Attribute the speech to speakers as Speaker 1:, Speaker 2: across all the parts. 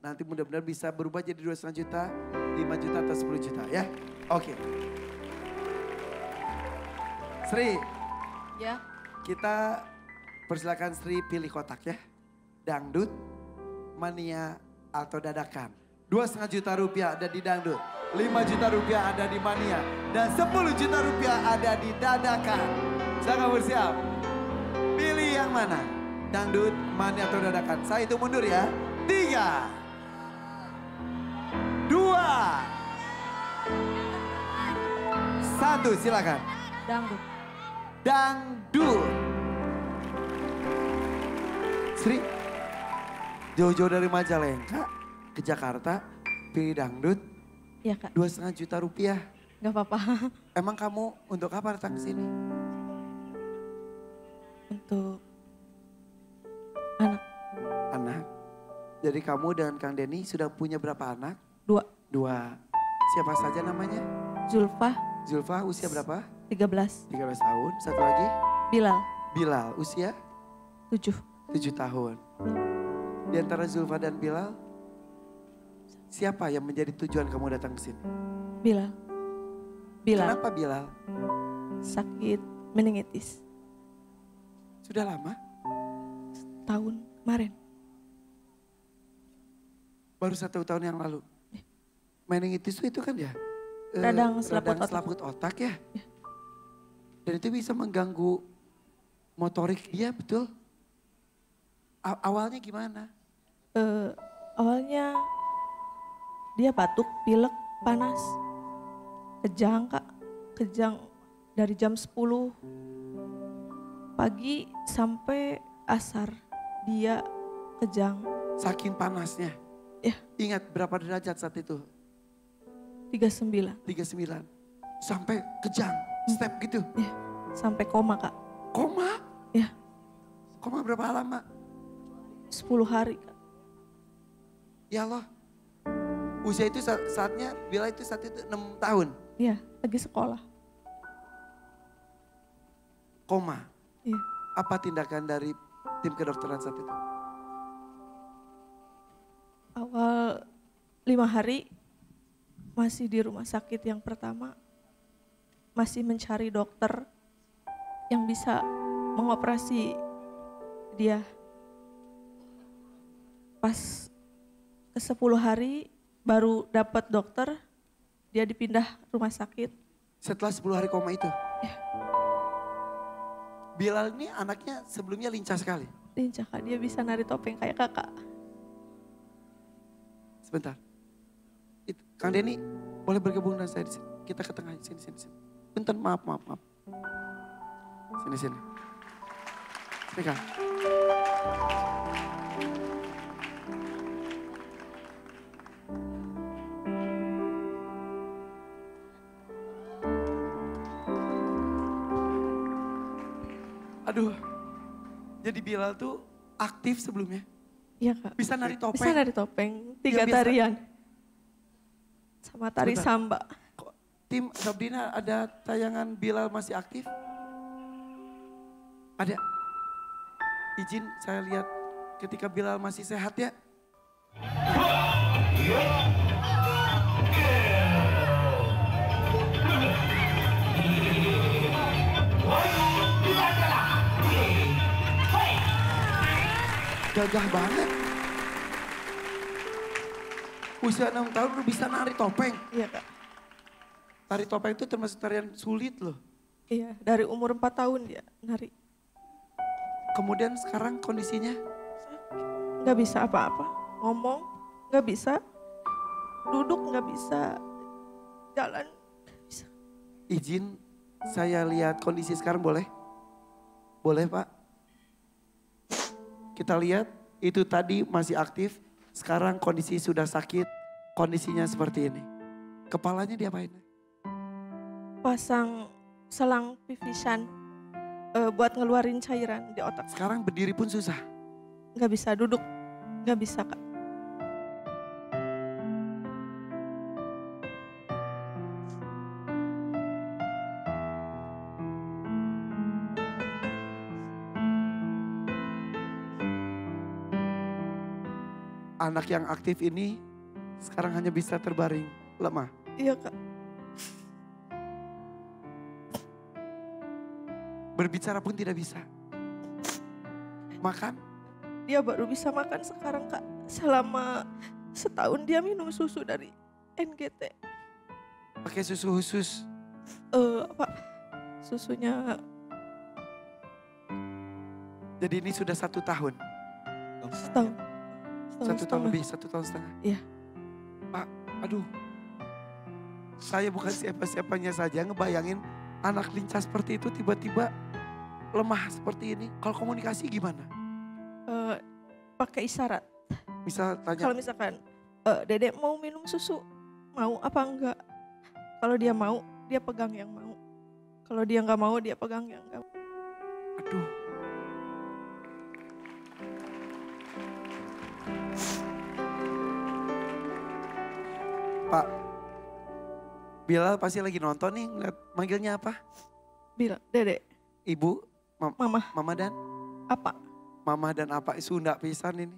Speaker 1: Nanti mudah-mudahan bisa berubah jadi 2,5 juta, 5 juta atau 10 juta ya. Oke. Sri,
Speaker 2: Ya,
Speaker 1: kita persilakan Sri pilih kotak ya. Dangdut, mania, atau dadakan. 2,5 juta rupiah ada di dangdut. 5 juta rupiah ada di mania. Dan 10 juta rupiah ada di dadakan. Silakan bersiap. Pilih yang mana? Dangdut, mania, atau dadakan. Saya itu mundur ya. 3, 2, 1, silakan.
Speaker 2: dangdut.
Speaker 1: Dangdut. Sri, jauh-jauh dari Majalengka ke Jakarta, pilih dangdut,
Speaker 2: Ya Kak,
Speaker 1: 2,5 juta rupiah.
Speaker 2: gak apa-apa.
Speaker 1: Emang kamu untuk apa datang ke sini?
Speaker 2: Untuk anak
Speaker 1: Anak. Jadi kamu dengan Kang Denny sudah punya berapa anak?
Speaker 2: 2,
Speaker 1: 2. Siapa saja namanya?
Speaker 2: Zulfa
Speaker 1: Zulfa usia berapa?
Speaker 2: 13,
Speaker 1: 13 tahun. Satu lagi?
Speaker 2: Bilal
Speaker 1: Bilal usia
Speaker 2: 7.
Speaker 1: 7 tahun. Di antara Zulfa dan Bilal, siapa yang menjadi tujuan kamu datang ke sini?
Speaker 2: Bilal.
Speaker 1: Kenapa Bilal?
Speaker 2: Sakit meningitis
Speaker 1: Sudah lama?
Speaker 2: tahun kemarin.
Speaker 1: Baru 1 tahun yang lalu. Meningitis itu kan ya?
Speaker 2: Radang selaput otak.
Speaker 1: selaput otak ya? Dan itu bisa mengganggu motorik dia, betul? Awalnya gimana?
Speaker 2: Awalnya dia batuk, pilek, panas. Kejang Kak, kejang dari jam 10 pagi sampai asar. Dia kejang.
Speaker 1: Saking panasnya.
Speaker 2: Ya,
Speaker 1: Ingat berapa derajat saat itu?
Speaker 2: 39.
Speaker 1: 39. Sampai kejang, step gitu.
Speaker 2: Ya, sampai koma Kak.
Speaker 1: Koma?
Speaker 2: Ya,
Speaker 1: Koma berapa lama?
Speaker 2: 10 hari Kak.
Speaker 1: Ya Allah. Usia itu saatnya, Bila itu saat itu 6 tahun.
Speaker 2: Ya, lagi sekolah.
Speaker 1: Koma.
Speaker 2: Ya,
Speaker 1: Apa tindakan dari tim kedokteran saat itu?
Speaker 2: awal 5 hari masih di rumah sakit yang pertama. Masih mencari dokter yang bisa mengoperasi dia. Pas ke 10 hari baru dapat dokter, dia dipindah rumah sakit.
Speaker 1: Setelah 10 hari koma itu? Bilal ini anaknya sebelumnya lincah sekali.
Speaker 2: Lincah Kak, dia bisa nari topeng kayak kakak.
Speaker 1: Sebentar. Kang Denny boleh bergabung dengan saya di sini. Kita ke tengah, sini. Bentar, maaf. Sini. Sini Kang. Aduh, jadi Bilal tuh aktif sebelumnya.
Speaker 2: Iya Kak.
Speaker 1: Bisa nari topeng.
Speaker 2: Bisa nari topeng, 3
Speaker 1: biasa.
Speaker 2: tarian. Sama tari
Speaker 1: Sebentar.
Speaker 2: samba.
Speaker 1: Kok tim Sabrina ada tayangan Bilal masih aktif? Ada. Izin saya lihat ketika Bilal masih sehat ya. Gagah banget. Usia 6 tahun udah bisa nari topeng.
Speaker 2: Iya Kak.
Speaker 1: Tari topeng itu termasuk tarian sulit loh.
Speaker 2: Iya, dari umur 4 tahun dia nari.
Speaker 1: Kemudian sekarang kondisinya
Speaker 2: Nggak bisa apa-apa, ngomong nggak bisa, duduk nggak bisa, jalan nggak bisa.
Speaker 1: izin saya lihat kondisi sekarang boleh? Boleh Pak? Kita lihat itu tadi masih aktif, sekarang kondisi sudah sakit, kondisinya seperti ini. Kepalanya diapain?
Speaker 2: Pasang selang pipisan buat ngeluarin cairan di otak.
Speaker 1: Sekarang berdiri pun susah.
Speaker 2: Nggak bisa duduk, nggak bisa Kak.
Speaker 1: anak yang aktif ini sekarang hanya bisa terbaring lemah.
Speaker 2: Iya Kak.
Speaker 1: Berbicara pun tidak bisa. Makan,
Speaker 2: Dia baru bisa makan sekarang Kak. Selama setahun dia minum susu dari NGT.
Speaker 1: pakai susu khusus.
Speaker 2: Apa susunya
Speaker 1: Jadi ini sudah 1 tahun.
Speaker 2: setahun.
Speaker 1: Satu tahun
Speaker 2: setengah.
Speaker 1: lebih, 1,5 tahun.
Speaker 2: Iya.
Speaker 1: Pak, aduh. Saya bukan siapa-siapanya saja ngebayangin anak lincah seperti itu tiba-tiba lemah seperti ini. Kalau komunikasi gimana?
Speaker 2: Pakai isyarat.
Speaker 1: Misal tanya,
Speaker 2: Kalau misalkan Dedek mau minum susu, mau apa enggak? Kalau dia mau, dia pegang yang mau. Kalau dia nggak mau, dia pegang yang enggak.
Speaker 1: aduh. Pak, Bilal pasti lagi nonton nih, ngeliat manggilnya apa?
Speaker 2: Bilang, Dedek,
Speaker 1: Ibu,
Speaker 2: Mama,
Speaker 1: Mama dan
Speaker 2: apa?
Speaker 1: Mama dan apa? Sunda pisan ini.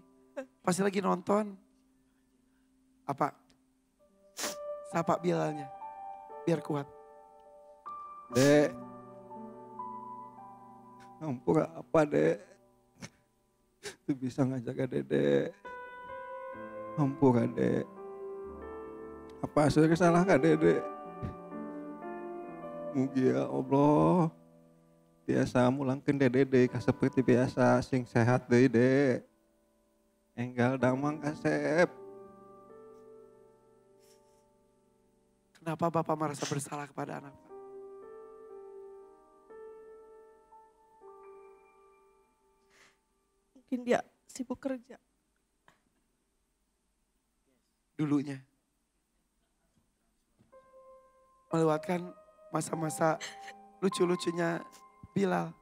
Speaker 1: Pasti lagi nonton. Apa? Sapa Bilalnya, biar kuat.
Speaker 3: Dek, ampun apa dek? Itu bisa ngajaga dedek. Ampun dek. Apa saya salah kak dedek? Mugi ya Allah. Biasa mulangkeun dedek seperti biasa sing sehat deui dek. Enggal damang kasep.
Speaker 1: Kenapa Bapak merasa bersalah kepada anak Pak?
Speaker 2: Mungkin dia sibuk kerja.
Speaker 1: Dulunya. Melewatkan masa-masa lucu-lucunya Bilal.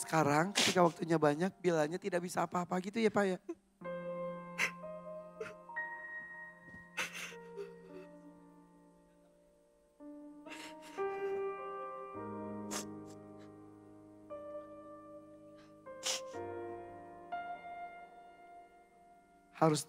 Speaker 1: Sekarang ketika waktunya banyak, Bilalnya tidak bisa apa-apa gitu ya Pak ya? Harus